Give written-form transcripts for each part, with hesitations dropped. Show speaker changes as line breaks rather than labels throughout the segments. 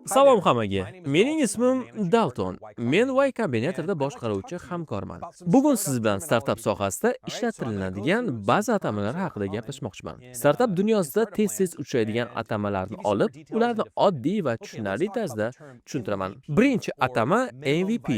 Salom hammaga. Mening ismim Dalton. Men Y Combinator'da boshqaruvchi hamkorman. Bugun siz bilan startap sohasida ishlatilinadigan ba'zi atamalar haqida gaplashmoqchiman. Startap dunyosida tez-tez uchraydigan atamalarni olib, ularni oddiy va tushunarli tarzda tushuntiraman. Birinchi atama MVP,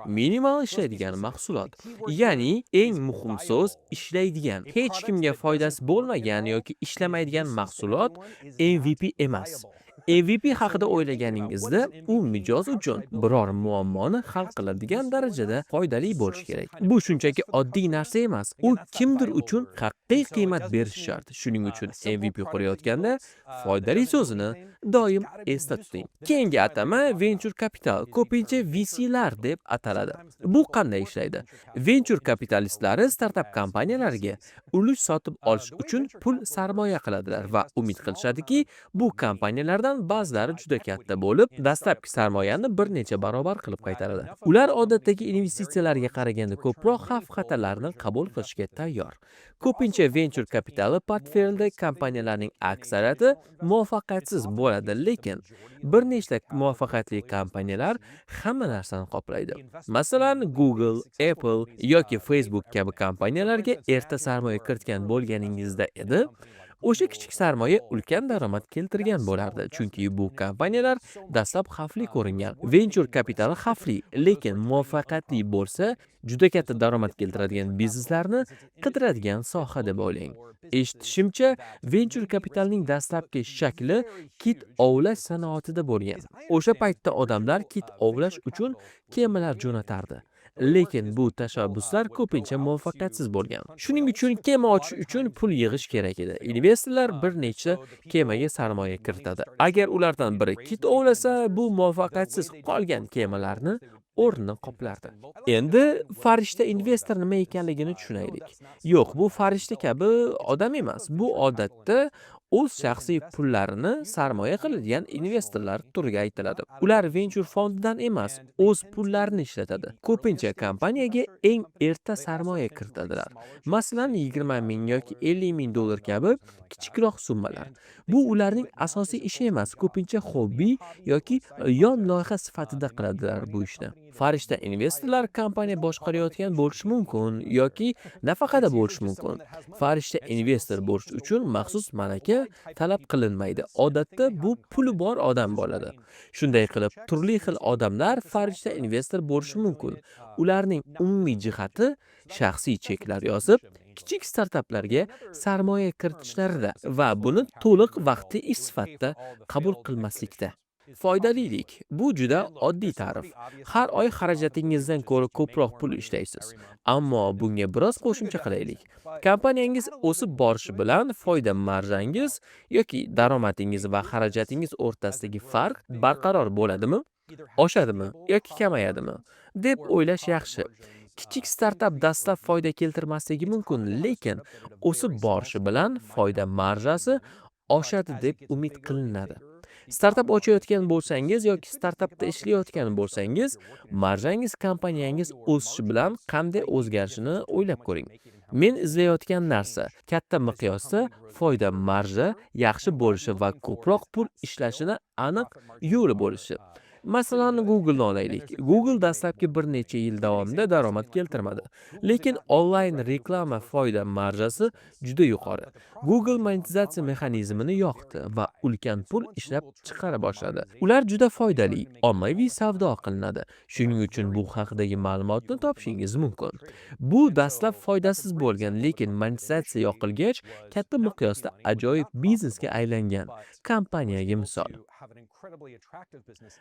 minimal ishlaydigan mahsulot. Ya'ni eng muhim so'z ishlaydigan, hech kimga foydasi bo'lmagan yoki ishlamaydigan mahsulot MVP emas. MVP haqida o'ylaganingizda, u mijoz uchun biror muammoni hal qiladigan darajada foydali bo'lishi kerak. Bu shunchaki oddiy narsa emas. U kimdir uchun haqiqiy qiymat berishi shart. Shuning uchun MVP qurayotganda foydali so'zini doim esda tuting. Keyingi atama venture capital, ko'pincha VC'lar deb ataladi. Bu qanday ishlaydi? Venture kapitalistlari startap kompaniyalariga ulush sotib olish uchun pul sarmoya qiladilar va umid qilishadiki, bu kompaniyalardan ba'zilari juda katta bo'lib, dastlabki sarmoyani bir necha barobar qilib qaytaradi. Ular odatdagi investitsiyalarga qaraganda ko'proq xavf-xatarlarni qabul qilishga tayyor. Ko'pincha venture kapitali portfelidagi kompaniyalarning aksariyati muvaffaqiyatsiz bo'ladi, lekin bir nechta muvaffaqiyatli kompaniyalar hamma narsani qoplaydi. Masalan, Google, Apple yoki Facebook kabi kompaniyalarga erta sarmoya kiritgan bo'lganingizda edi, o'sha kichik sarmoya ulkan daromad keltirgan bo'lardi, chunki bu kompaniyalar dastlab xavfli ko'ringan. Venture kapitali xavfli, lekin muvaffaqiyatli bo'lsa, juda katta daromad keltiradigan bizneslarni qidiradigan soha deb o'ylang. Eshitishimcha, venture kapitalning dastlabki shakli kit ovlash sanoatida bo'lgan. O'sha paytda odamlar kit ovlash uchun kemalar jo'natardi. Lekin bu tashabbuslar ko'pincha muvaffaqiyatsiz bo'lgan. Shuning uchun kema ochish uchun pul yig'ish kerak edi. Investorlar bir nechta kemaga sarmoya kiritadi. Agar ulardan biri kit ovlasa, bu muvaffaqiyatsiz qolgan kemalarni o'rnini qoplardi. Endi farishta investor nima ekanligini tushunaylik. Yo'q, bu farishta kabi odam emas. Bu odatda o'z shaxsiy pullarini sarmoya qiladigan investorlar turiga aytiladi. Ular venture fondidan emas, o'z pullarini ishlatadi. Ko'pincha kompaniyaga eng erta sarmoya kiritadilar. Masalan, 20 ming yoki 50 ming dollar kabi kichikroq summalar. Bu ularning asosiy ishi emas, ko'pincha hobbi yoki yon loyiha sifatida qiladilar bu ishni. Farishta investorlar kompaniya boshqarayotgan bo'lishi mumkin yoki nafaqada bo'lishi mumkin. Farishta investor bo'lish uchun maxsus malaka talab qilinmaydi. Odatda bu puli bor odam bo'ladi. Shunday qilib, turli xil odamlar farishta investor bo'lishi mumkin. Ularning umumiy jihati shaxsiy cheklar yozib, kichik startaplarga sarmoya kiritishlaridir va buni to'liq vaqtli ish sifatida qabul qilmaslikda. Foydalilik bu juda oddiy ta'rif. Har oy xarajatingizdan ko'ra ko'proq pul ishlaysiz. Ammo bunga biroz qo'shimcha qilaylik. Kompaniyangiz o'sib borishi bilan foyda marjangiz yoki daromadingiz va xarajatingiz o'rtasidagi farq barqaror bo'ladimi? Oshadimi yoki kamayadimi deb o'ylash yaxshi. Kichik startap dastlab foyda keltirmasligi mumkin, lekin o'sib borishi bilan foyda marjasi oshadi deb umid qilinadi. Startap ochayotgan bo'lsangiz yoki startapda ishlayotgan bo'lsangiz, marjangiz kompaniyangiz o'sishi bilan qanday o'zgarishini o'ylab ko'ring. Men izlayotgan narsa katta miqyosda foyda marja yaxshi bo'lishi va ko'proq pul ishlashini aniq yo'li bo'lishi. Masalan, Google'ni olaylik. Google dastlabki bir necha yil davomida daromad keltirmadi, lekin onlayn reklama foyda marjasi juda yuqori. Google monetizatsiya mexanizmini yoqdi va ulkan pul ishlab chiqara boshladi. Ular juda foydali, ommaviy savdo qilinadi. Shuning uchun bu haqidagi ma'lumotni topishingiz mumkin. Bu dastlab foydasiz bo'lgan, lekin monetizatsiya yoqilgach, katta miqyosda ajoyib biznesga aylangan kompaniyaga misol.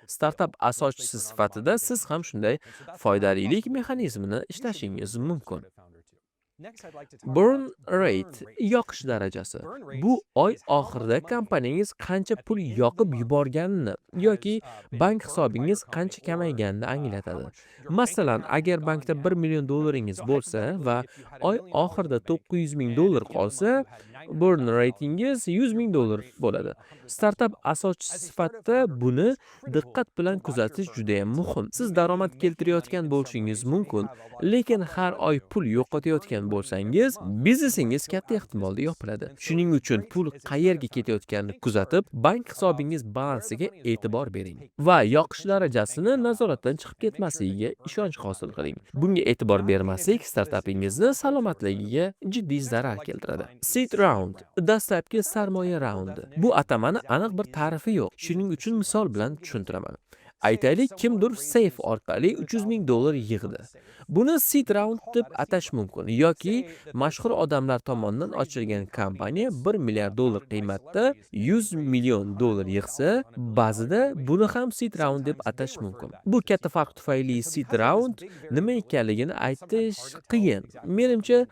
Startap asoschisi sifatida siz ham shunday foydalilik mexanizmini ishlashingiz mumkin. Burn rate, yoqish darajasi. Bu oy oxirida kompaniyangiz qancha pul yoqib yuborganini yoki bank hisobingiz qancha kamayganini anglatadi. Masalan, agar bankda 1 million dollaringiz bo'lsa va oy oxirida 900 ming dollar qolsa, burn ratingiz $100,000 bo'ladi. Startap asoschisi sifatida buni diqqat bilan kuzatish juda ham muhim. Siz daromad keltirayotgan bo'lishingiz mumkin, lekin har oy pul yo'qotayotgan bo'lsangiz, biznesingiz katta ehtimolda yopiladi. Shuning uchun pul qayerga ketayotganini kuzatib, bank hisobingiz balansiga e'tibor bering va yoqish darajasini nazoratdan chiqib ketmasligiga ishonch hosil qiling. Bunga e'tibor bermaslik startapingizni salomatligiga jiddiy zarar keltiradi. Seed round, dastlabki sarmoya raundi. Bu atamani aniq bir ta'rifi yo'q. Shuning uchun misol bilan tushuntiraman. Aytaylik, kimdir Safe orqali $300,000 yig'di. Buni seed round deb atash mumkin yoki mashhur odamlar tomonidan ochilgan kompaniya $1 milliard qiymatda $100 million yig'sa, ba'zida buni ham seed round deb atash mumkin. Bu katta farq tufayli seed round nima ekanligini aytish qiyin. Menimcha,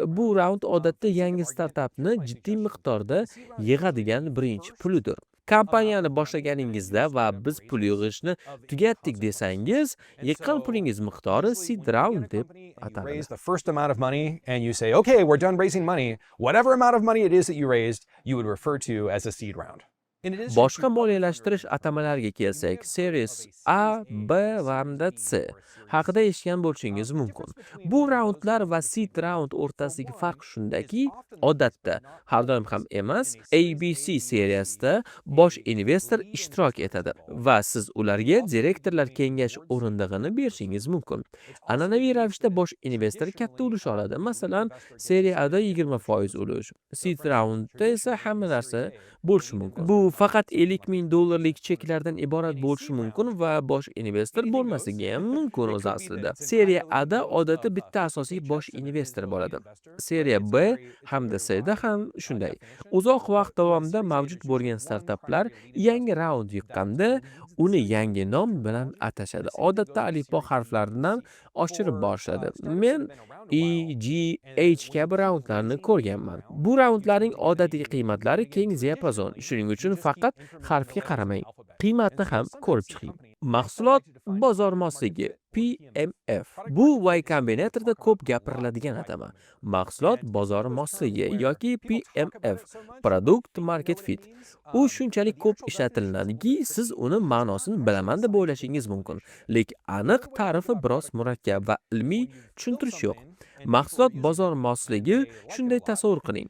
bu raund odatda yangi startapni jiddiy miqdorda yig'adigan birinchi pulidir. Kompaniyani boshlaganingizda va biz pul yig'ishni tugatdik desangiz, yiqqan pulingiz miqdori seed round deb ataladi.
Raise the first amount of money and you say, okay, we're done raising money. Whatever amount of money it is that you raised, you would refer to as a seed round.
Boshqa moliyalashtirish atamalariga kelsak, Series A, B va hamda C haqida eshitgan bo'lishingiz mumkin. Bu raundlar va seed round o'rtasidagi farq shundaki, odatda har doim ham emas, ABC seriyasida bosh investor ishtirok etadi va siz ularga direktorlar kengashi o'rindig'ini berishingiz mumkin. An'anaviy ravishda bosh investor katta ulush oladi. Masalan, Seriya A'da 20% ulush, seed roundda esa hamma narsa bo'lishi mumkin. Bu faqat $50,000 cheklardan iborat bo'lishi mumkin va bosh investor bo'lmasligi ham mumkin o'z aslida. Seriya A'da odatda bitta asosiy bosh investor bo'ladi. Seriya B hamda C'da ham shunday. Uzoq vaqt davomida mavjud bo'lgan startaplar yangi raund yiqqanda uni yangi nom bilan atashadi. Odatda alifbo harflaridan oshirib borishadi. Men E, G, H kabi raundlarni ko'rganman. Bu raundlarning odatiy qiymatlari keng diapazon. Shuning uchun faqat harfga qaramang, qiymatni ham ko'rib chiqing. Mahsulot bozor mosligi PMF. Bu Y Combinatorda ko'p gapiriladigan atama. Mahsulot bozor mosligi yoki PMF, Product Market Fit. U shunchalik ko'p ishlatiladiki, siz uni ma'nosini bilaman deb o'ylashingiz mumkin, lekin aniq ta'rifi biroz murakkab va ilmiy tushuntirish yo'q. Mahsulot bozor mosligi shunday tasavvur qiling.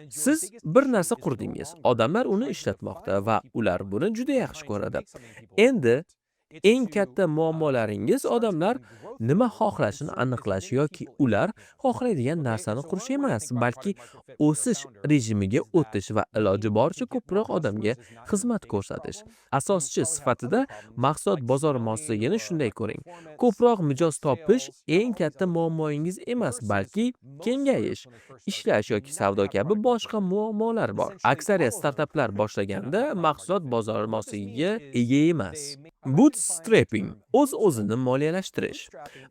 Siz bir narsa qurdingiz, odamlar uni ishlatmoqda va ular buni juda yaxshi ko'radi. Endi eng katta muammolaringiz odamlar nima xohlashini aniqlash yoki ular xohlaydigan narsani qurish emas, balki o'sish rejimiga o'tish va iloji boricha ko'proq odamga xizmat ko'rsatish. Asoschi sifatida mahsulot bozor mosligini shunday ko'ring. Ko'proq mijoz topish eng katta muammoingiz emas, balki kengayish, ishlash yoki savdo kabi boshqa muammolar bor. Aksariyat startaplar boshlaganda mahsulot bozor mosligiga ega emas. Bootstrapping, o'z-o'zini moliyalashtirish.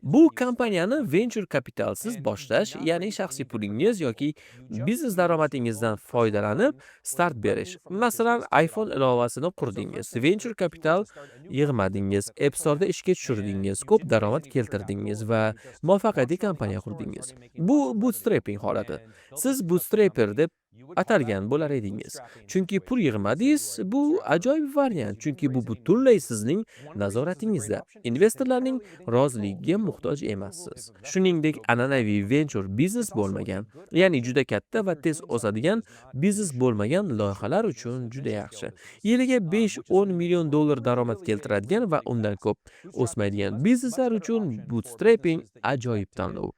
Bu kompaniyani venture kapitalsiz boshlash, ya'ni shaxsiy pulingiz yoki biznes daromadingizdan foydalanib start berish. Masalan, iPhone ilovasini qurdingiz, venture kapital yig'madingiz, App Store'da ishga tushirdingiz, ko'p daromad keltirdingiz va muvaffaqiyatli kompaniya qurdingiz. Bu bootstrapping holati. Siz bootstrapper deb atalgan bo'lar edingiz. Chunki pul yig'madingiz, bu ajoyib variant, chunki bu butunlay sizning nazoratingizda. Investorlarning roziligiga muhtoj emassiz. Shuningdek, an'anaviy venture biznes bo'lmagan, ya'ni juda katta va tez o'sadigan biznes bo'lmagan loyihalar uchun juda yaxshi. Yiliga $5-10 million daromad keltiradigan va undan ko'p o'smaydigan bizneslar uchun bootstrapping ajoyib tanlov.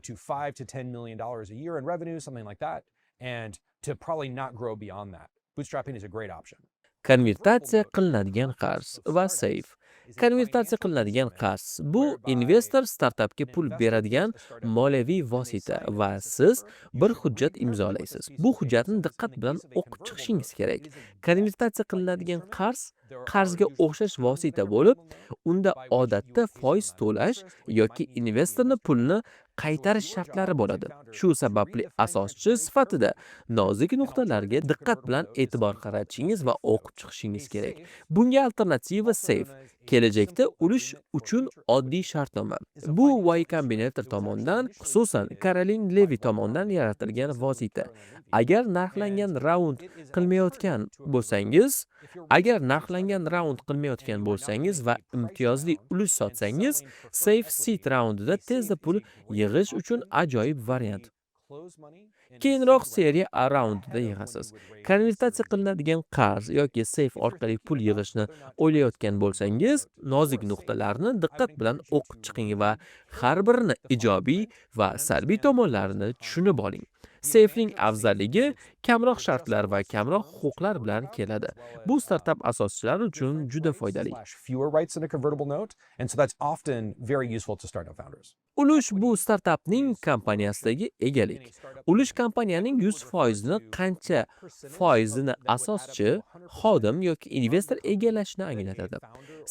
To $5 to $10 million a year in revenue, something like that, and to probably not grow beyond that. Bootstrapping is a great option.
Konvertatsiya qilinadigan qarz va Safe. Konvertatsiya qilinadigan qarz bu investor startapga pul beradigan moliyaviy vosita va siz bir hujjat imzolaysiz. Bu hujjatni diqqat bilan o'qib chiqishingiz kerak. Konvertatsiya qilinadigan qarz qarzga o'xshash vosita bo'lib, unda odatda foiz to'lash yoki investorni pulni qaytarish shartlari bo'ladi. Shu sababli asoschi sifatida nozik nuqtalarga diqqat bilan e'tibor qaratishingiz va o'qib chiqishingiz kerak. Bunga alternativa Safe, kelajakda ulush uchun oddiy shartnoma. Bu Y Combinator tomonidan, xususan Caroline Levy tomonidan yaratilgan vosita. Agar narxlangan raund qilmayotgan bo'lsangiz va imtiyozli ulush sotsangiz, Safe Seed raundida tezda pul yig'ish uchun ajoyib variant. Keyinroq seriya A raundida yig'asiz. Konvertatsiya qilinadigan qarz yoki Safe orqali pul yig'ishni o'ylayotgan bo'lsangiz, nozik nuqtalarni diqqat bilan o'qib chiqing va har birini ijobiy va salbiy tomonlarini tushunib oling. Safe'ning afzalligi kamroq shartlar va kamroq huquqlar bilan keladi. Bu startap asoschilari uchun juda foydali.
Fewer rights in a convertible note, and so that's often very useful to startup founders.
Ulush bu startapning kompaniyasidagi egalik. Ulush kompaniyaning 100% ni qancha foizini asoschi, xodim yoki investor egallashini anglatadi.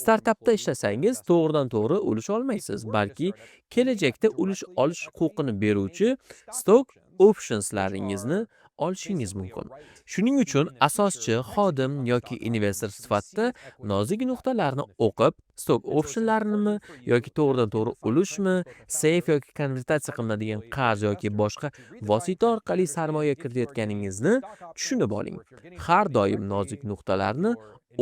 Startapda ishlasangiz to'g'ridan-to'g'ri ulush olmaysiz, balki kelajakda ulush olish huquqini beruvchi stock optionslaringizni olishingiz mumkin. Shuning uchun asoschi, xodim yoki investor sifatida nozik nuqtalarni o'qib, stock optionlarini yoki to'g'ridan-to'g'ri ulushmi, Safe yoki konvertatsiya qilinadigan qarz yoki boshqa vosita orqali sarmoya kiritayotganingizni tushunib oling. Har doim nozik nuqtalarni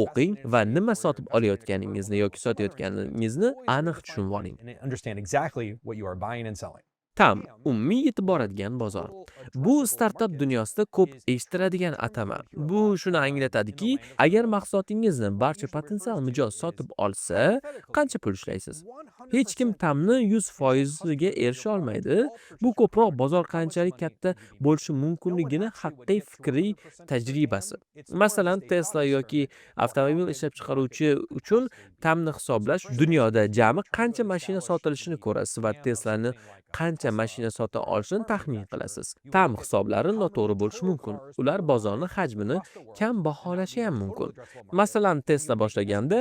o'qing va nima sotib olayotganingizni yoki sotayotganingizni aniq tushunib oling.
And understand exactly what you are buying and selling.
Tam, umumiy yetib boradigan bozor. Bu startap dunyosida ko'p eshitiladigan atama. Bu shuni anglatadiki, agar mahsulotingizni barcha potensial mijoz sotib olsa, qancha pul ishlaysiz? Hech kim tamni 100% ga erisha olmaydi. Bu ko'proq bozor qanchalik katta bo'lishi mumkinligini haqiqiy fikriy tajribasi. Masalan, Tesla yoki avtomobil ishlab chiqaruvchi uchun tamni hisoblash, dunyoda jami qancha mashina sotilishini ko'rasiz va Tesla'ni qancha mashina sota olishini taxmin qilasiz. Tam hisoblari noto'g'ri bo'lishi mumkin. Ular bozorni hajmini kam baholashi ham mumkin. Masalan, Tesla boshlaganda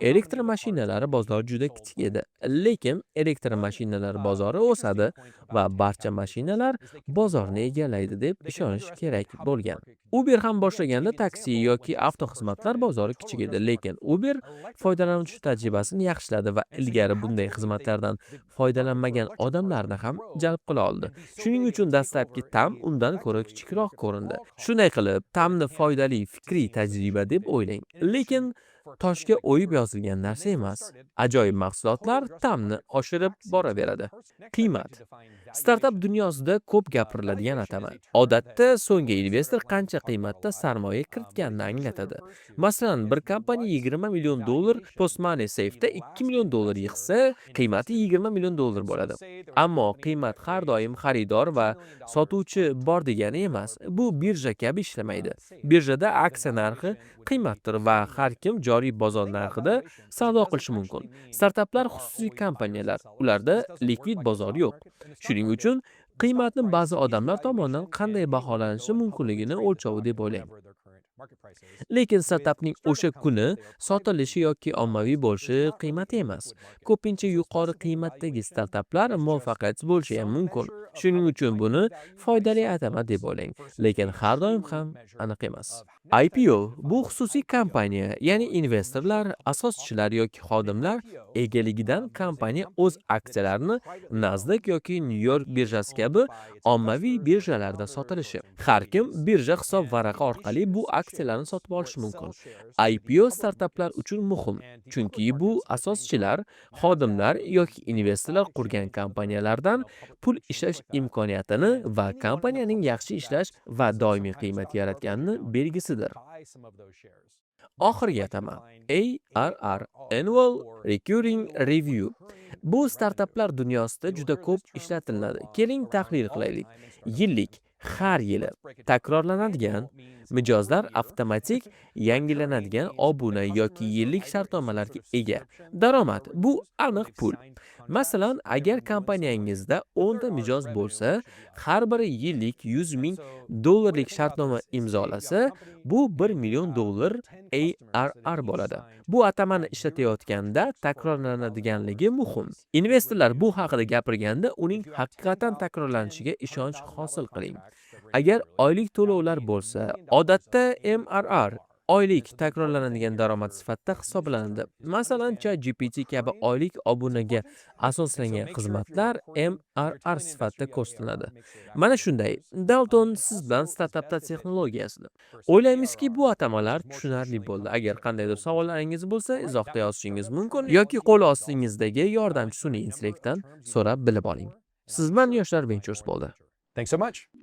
elektromashinalar bozori juda kichik edi. Lekin elektromashinalar bozori o'sadi va barcha mashinalar bozorni egallaydi deb ishonish kerak bo'lgan. Uber ham boshlaganda taksi yoki avtoxizmatlar bozori kichik edi, lekin Uber foydalanuvchi tajribasini yaxshiladi va ilgari bunday xizmatlardan foydalanmagan odamlarni ham jalb qila oldi. Shuning uchun dastlabki tam undan ko'ra kichikroq ko'rindi. Shunday qilib, tamni foydali fikriy tajriba deb o'ylang. Lekin toshga o'yib yozilgan narsa emas. Ajoyib mahsulotlar tamni oshirib boraveradi. Qiymat. Startap dunyosida ko'p gapiriladigan atama. Odatda so'nggi investor qancha qiymatda sarmoya kiritganini anglatadi. Masalan, bir kompaniya $20 million Postmoney Safe'da $2 million yig'sa, qiymati $20 million bo'ladi. Ammo qiymat har doim xaridor va sotuvchi bor degani emas. Bu birja kabi ishlamaydi. Birjada aksiya narxi qiymatdir va har kim joriy bozor narxida savdo qilishi mumkin. Startaplar xususiy kompaniyalar, ularda likvid bozor yo'q. Shuning uchun qiymatni ba'zi odamlar tomonidan qanday baholanishi mumkinligini o'lchovi deb o'ylang. Lekin startapning o'sha kuni sotilishi yoki ommaviy bo'lishi qiymati emas. Ko'pincha yuqori qiymatdagi startaplar muvaffaqiyatsiz bo'lishi ham mumkin. Shuning uchun buni foydali atama deb o'ylang, lekin har doim ham aniq emas. IPO bu xususiy kompaniya, ya'ni investorlar, asoschilar yoki xodimlar egaligidan kompaniya o'z aksiyalarini Nasdaq yoki New York birjasi kabi ommaviy birjalarda sotilishi. Har kim birja hisob varaqi orqali bu aksiyalarni sotib olishi mumkin. IPO startaplar uchun muhim, chunki bu asoschilar, xodimlar yoki investorlar qurgan kompaniyalardan pul ishlash imkoniyatini va kompaniyaning yaxshi ishlash va doimiy qiymat yaratganini belgisidir. Oxirgi atama ARR, Annual Recurring Review. Bu startaplar dunyosida juda ko'p ishlatiladi. Keling tahlil qilaylik. Yillik, har yili takrorlanadigan mijozlar avtomatik yangilanadigan obuna yoki yillik shartnomalarga ega. Daromad bu aniq pul. Masalan, agar kompaniyangizda 10 ta mijoz bo'lsa, har biri yillik 100 ming dollarlik shartnoma imzolasa, bu 1 million dollar ARR bo'ladi. Bu atamani ishlatayotganda takrorlanadiganligi muhim. Investorlar bu haqida gapirganda uning haqiqatan takrorlanishiga ishonch hosil qiling. Agar oylik to'lovlar bo'lsa, odatda MRR oylik takrorlanadigan daromad sifatida hisoblanadi. Masalan, ChatGPT kabi oylik obunaga asoslangan xizmatlar MRR sifatida ko'rsatiladi. Mana shunday. Dalton siz bilan startapda texnologiyasida. O'ylaymizki, bu atamalar tushunarli bo'ldi. Agar qandaydir savollaringiz bo'lsa, izohda yozishingiz mumkin yoki qo'l ostingizdagi yordamchi sun'iy intellektdan so'rab bilib oling. Siz bilan Yoshlar Ventures bo'ldi.
Thanks so much.